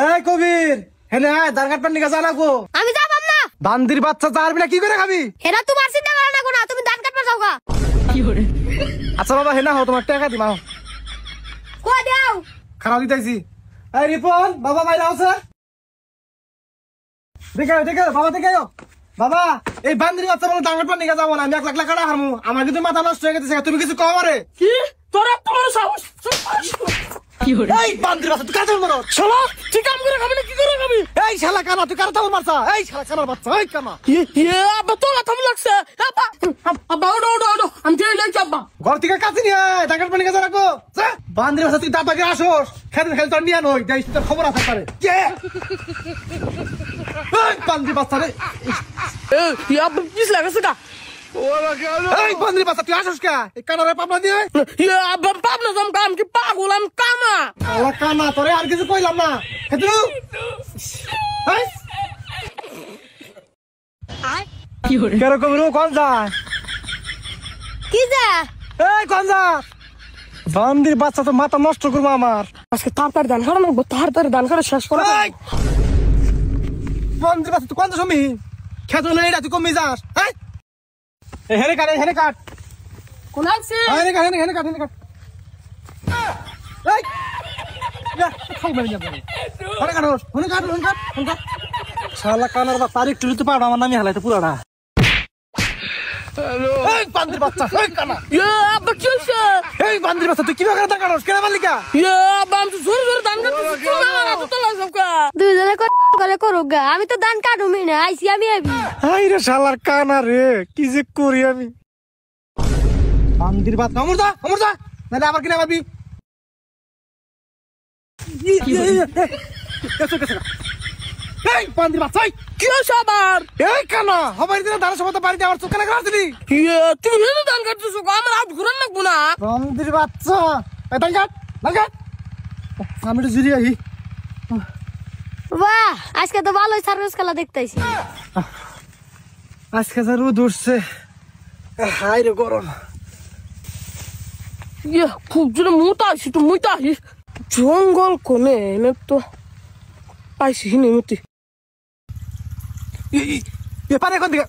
এই কবির হেনে ধান কাটবার নিকা যা লাগবো। আমি যাবাম না। বান্দির বাচ্চা যাবি না কি করে খাবি? হেনা তোমার চিন্তা করো না কোনা, তুমি ধান কাটবা যাওগা। কি করে? আচ্ছা বাবা হেনা হও, তোমার টাকা দিমা। কই দাও? খারাপ দিতেছি। এই রিপন বাবা বাইরে আছে। দেখে বাবা দেখে বাবা এই বান্দির বাচ্চা বলে ধান কাটবার নিকা যাবো না, আমি 1 লাখ টাকা হারমু। আমার কিন্তু মাথা নষ্ট হয়ে গেছে, তুমি কিছু কও রে। কি তোরা তোর সাহস? কি হরে? এই বান্দির বাচ্চা তুই কাজল মারো। শালা তুই কাম করে খাবি না কি করে খাবি? এই শালা কানা তুই কারা তাও মারছা? এই শালা কানার বাচ্চা, এই কানা। আব্বা তোর থাম লাগছে। আব্বা ওডো আমি যাই যাই আব্বা। ঘর থেকে কাছে নিয়ে ধান কাটবার নিকা যা রাখো। বান্দির বাচ্চা তুই দাঁত আসোস, খেলে তোর নিয়ে নই, যাই তোর খবর আছে পারে। কে এই বান্দির বাচ্চা রে? এই আব্বা কিস লাগছে কা? এই বান্দির বাচ্চা তুই আসোস কে? এই কানারে পাবনা দিয়ে। আব্বা পাবনা জম কাম কি পাগল আমি কামা। শালা কানা তোরে আর কিছু কইলাম না। হেতু এই কি হরে? কিরকম রু কোন যায়? কি যা? এই কোন যা? বান্দির বাচ্চা তো মাথা নষ্ট করবো আমার। আজকে তাড়াতাড়ি দান খাওয়া লাগবো, তাড়াতাড়ি দান খাওয়া শেষ করে। এই বান্দির বাচ্চা তুই কোন সময় খেত না এটা তুই কমে যাস? এই হেনে কাট কোন আছে? হেনে কাট এই যা খাই মারি যাবে। হেনে কাট শালা কানার বা তারিখ তুলতে পারো আমার নামই হালাইতে পুরাটা। এই বান্দির বাচ্চা, এই কানা। আব্বা কি হইছে? এই বান্দির বাচ্চা তুই কিভাবে ধান কাটস? কেন মালিকা? আব্বা আমি তো জোরে জোরে দান কাটতেছি, তো লাগছম কা। দুইজনে করে করুক গা, আমি তো ধান কাটুমি না, আইছি আমি এবি। হাই রে শালার কানা রে, কি যে করি আমি। বান্দির বাচ্চা আমর যা নালে আবার কিনা পাবি। এই বান্দির বাচ্চা কি হইছে আবার? এই কানা হবাই দিন ধান সময় বাড়িতে আমার চোখে লাগা আসলি। তুমি হেনে দান কাটতেছো, আমার হাত ঘুরান লাগবো না। বান্দির বাচ্চা এই ধান কাট আমি তো জিরি আহি। বাহ, আজকে তো ভালোই সার্ভিস খেলা দেখতেছি। আজকে যা রোদ উঠছে, হাই রে গরম। খুব জোরে মুতা আসি তো মুতা আসি, জঙ্গল কোনে এনে তো পাইছি হিনে মুতি। পারে কোন দিকে?